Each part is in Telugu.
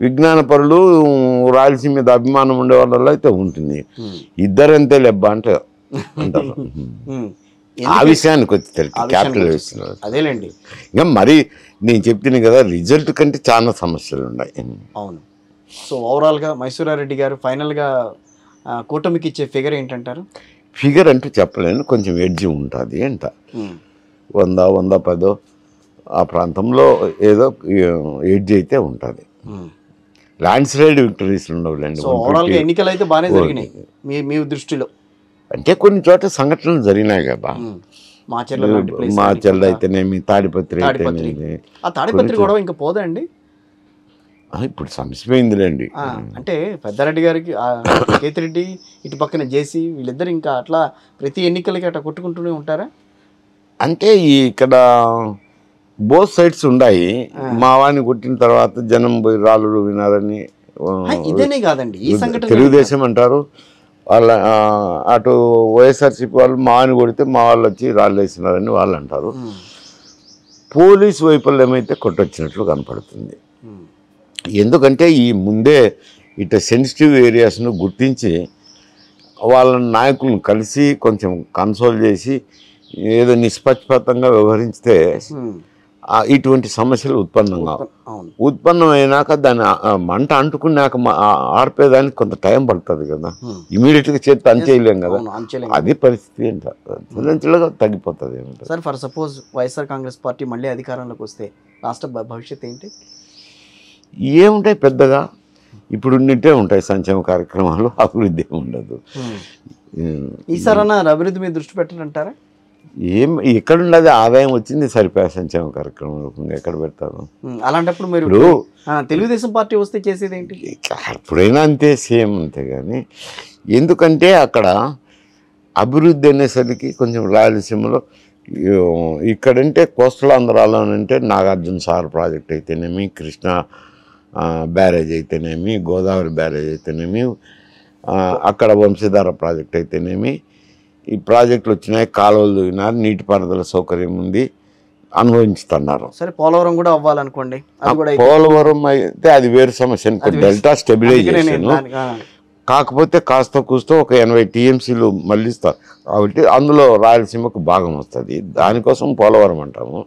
విజ్ఞానపరులు రాయలసీమ మీద అభిమానం ఉండే వాళ్ళలో అయితే ఉంటుంది. ఇద్దరంతే లెబ్బా అంటే అంటారు. ఆ విషయానికి వచ్చి క్యాపిటల్ వేస్తున్నారు అదేలేండి. ఇంకా మరి నేను చెప్తున్నాను కదా, రిజల్ట్ కంటే చాలా సమస్యలు ఉన్నాయి. అవును. సో ఓవరాల్గా మైసూరారెడ్డి గారు ఫైనల్గా కూటమికి ఇచ్చే ఫిగర్ ఏంటంటారు? ఫిగర్ అంటూ చెప్పలేను, కొంచెం ఎడ్జి ఉంటుంది అంట. 100-110 ఆ ప్రాంతంలో ఏదో ఎడ్జ్ అయితే ఉంటుంది. ల్యాండ్ స్లైడ్ విక్టరీస్ ఉండవులేండి. ఓవరాల్గా ఎన్నికలు అయితే బాగానే జరిగినాయి మీ దృష్టిలో? అంటే కొన్ని చోట సంఘటనలు జరిగినాయి కదా, మాచర్ల అయితేనేమి, తాడిపత్రి అయితేనేమి. ఆ తాడిపత్రి గొడవ ఇంకా పోదా అండి? ఇప్పుడు సమసిపోయిందిలేండి. అంటే పెద్దారెడ్డి గారికి కేతిరెడ్డి, ఇటు పక్కన జేసీ, వీళ్ళిద్దరు ఇంకా అట్లా ప్రతి ఎన్నికలకి అట్లా కొట్టుకుంటూనే ఉంటారా? అంటే ఇక్కడ బోత్ సైడ్స్ ఉన్నాయి. మా వాడిని కొట్టిన తర్వాత జనం పోయి రాళ్ళు వినారని ఇదేనే కాదండి ఈ సంఘటన తెలుగుదేశం అంటారు, వాళ్ళ అటు వైఎస్ఆర్సీపీ వాళ్ళు మా వాడిని కొడితే మా వాళ్ళు వచ్చి రాళ్ళు వేసినారని వాళ్ళు అంటారు. పోలీసు వైఫల్యం అయితే కొట్టొచ్చినట్లు కనపడుతుంది. ఎందుకంటే ఈ ముందే ఇట్లా సెన్సిటివ్ ఏరియాస్ను గుర్తించి వాళ్ళ నాయకులను కలిసి కొంచెం కన్సోల్ చేసి ఏదో నిష్పక్షపాతంగా వ్యవహరిస్తే ఇటువంటి సమస్యలు ఉత్పన్నమైనాక దాన్ని మంట అంటుకున్నాక ఆర్పేదానికి కొంత టైం పడుతుంది కదా, ఇమీడియట్గా చేతి అంచేయలేం కదా, అది పరిస్థితి అంతా తగ్గిపోతుంది. Sir for suppose YSR Congress party మళ్ళీ అధికారంలోకి వస్తే రాష్ట్ర భవిష్యత్ ఏంటి? ఏముంటాయి పెద్దగా ఇప్పుడు ఉన్నట్టే ఉంటాయి సంక్షేమ కార్యక్రమాలు, అభివృద్ధి ఉండదు. ఈసారి అభివృద్ధి మీద దృష్టి పెట్టారంటారా? ఎక్కడున్నది, ఆదాయం వచ్చింది సరిపోయే సంక్షేమ కార్యక్రమాలు ఎక్కడ పెడతారు? అలాంటప్పుడు మీరు తెలుగుదేశం పార్టీ వస్తే చేసేది ఏంటి? ఎప్పుడైనా అంతే, సేమ్ అంతే. కానీ ఎందుకంటే అక్కడ అభివృద్ధి అనేసరికి కొంచెం రాయలసీమలో ఇక్కడంటే కోస్టల్ ఆంధ్రాలోనంటే నాగార్జున సాగర్ ప్రాజెక్ట్ అయితేనేమి, కృష్ణా బ్యారేజ్ అయితేనేమి, గోదావరి బ్యారేజ్ అయితేనేమి, అక్కడ వంశధార ప్రాజెక్ట్ అయితేనేమి, ఈ ప్రాజెక్టులు వచ్చినాయి, కాలువలు దిగినారు, నీటిపారుదల సౌకర్యం ఉంది, అనుభవించుతున్నారు. సరే పోలవరం కూడా అవ్వాలనుకోండి, పోలవరం అయితే అది వేరు సమస్య. డెల్టా స్టెబిలైజేషన్ కాకపోతే కాస్త కూస్తో ఒక 80 టీఎంసీలు మళ్ళిస్తారు కాబట్టి అందులో రాయలసీమకు భాగం వస్తుంది. దానికోసం పోలవరం అంటాము.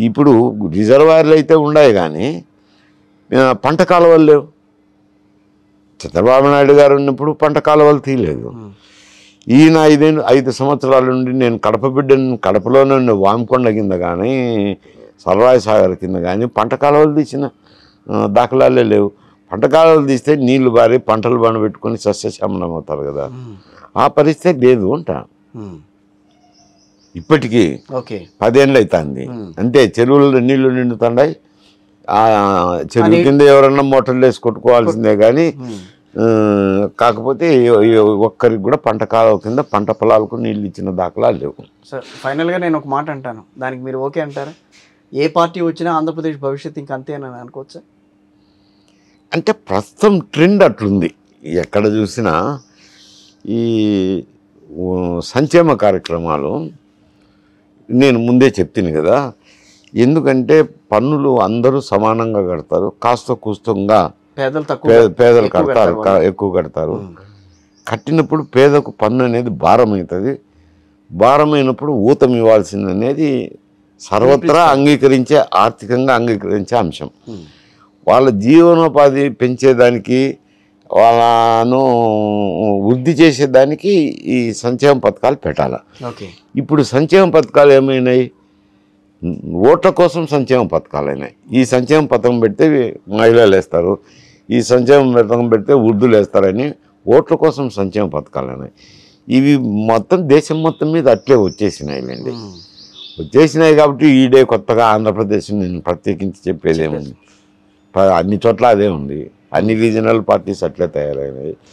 ఇప్పుడు రిజర్వాయర్లు అయితే ఉన్నాయి కానీ పంట కాలువలు లేవు. చంద్రబాబు నాయుడు గారు ఉన్నప్పుడు పంట కాలువలు తీయలేదు. ఈయన 5 సంవత్సరాల నుండి నేను కడప బిడ్డను, కడపలోనే వామకొండ కింద కానీ సర్వాయి సాగర్ కింద కానీ పంట కాలువలు తీసిన దాఖలాలే లేవు. పంట కాలువలు తీస్తే నీళ్లు బారి పంటలు బండబెట్టుకొని సస్యశ్యామలం అవుతారు కదా, ఆ పరిస్థితి లేదు అంట. ఇప్పటికీ 10 ఏళ్ళు అవుతుంది. అంటే చెరువుల్లో నీళ్లు నిండుతున్నాయి, చెరువు కింద ఎవరన్నా మోటార్లు వేసి కొట్టుకోవాల్సిందే కానీ కాకపోతే ఒక్కరికి కూడా పంట కాలువ కింద పంట పొలాలకు నీళ్ళు ఇచ్చిన దాఖలాలు లేవు. సార్ ఫైనల్గా నేను ఒక మాట అంటాను, దానికి మీరు ఓకే అంటారా? ఏ పార్టీ వచ్చినా ఆంధ్రప్రదేశ్ భవిష్యత్తు ఇంకా అంతేనని అనుకోవచ్చా? అంటే ప్రస్తుతం ట్రెండ్ అట్లుంది. ఎక్కడ చూసినా ఈ సంక్షేమ కార్యక్రమాలు నేను ముందే చెప్తాను కదా, ఎందుకంటే పన్నులు అందరూ సమానంగా కడతారు, కాస్త కూస్తంగా పేదలు కడతారు, ఎక్కువ కడతారు. కట్టినప్పుడు పేదకు పన్ను అనేది భారం అవుతుంది. భారమైనప్పుడు ఊతం ఇవ్వాల్సింది అనేది సర్వత్రా అంగీకరించే, ఆర్థికంగా అంగీకరించే అంశం. వాళ్ళ జీవనోపాధి పెంచేదానికి, వాళ్ళను వృద్ధి చేసేదానికి ఈ సంక్షేమ పథకాలు పెట్టాలి. ఇప్పుడు సంక్షేమ పథకాలు ఏమైనాయి? ఓట్ల కోసం సంక్షేమ పథకాలు అయినాయి. ఈ సంక్షేమ పథకం పెడితే మహిళలు వేస్తారు, ఈ సంక్షేమ పథకం పెడితే వృద్ధులు వేస్తారని ఓట్ల కోసం సంక్షేమ పథకాలు అయినాయి. ఇవి మొత్తం దేశం మొత్తం మీద అట్లే వచ్చేసినాయిలేండి. వచ్చేసినాయి కాబట్టి ఈడే కొత్తగా ఆంధ్రప్రదేశ్ నేను ప్రత్యేకించి చెప్పేదేముంది, అన్ని చోట్ల అదే ఉంది. అన్ని రీజనల్ పార్టీస్ అట్లే తయారైనాయి.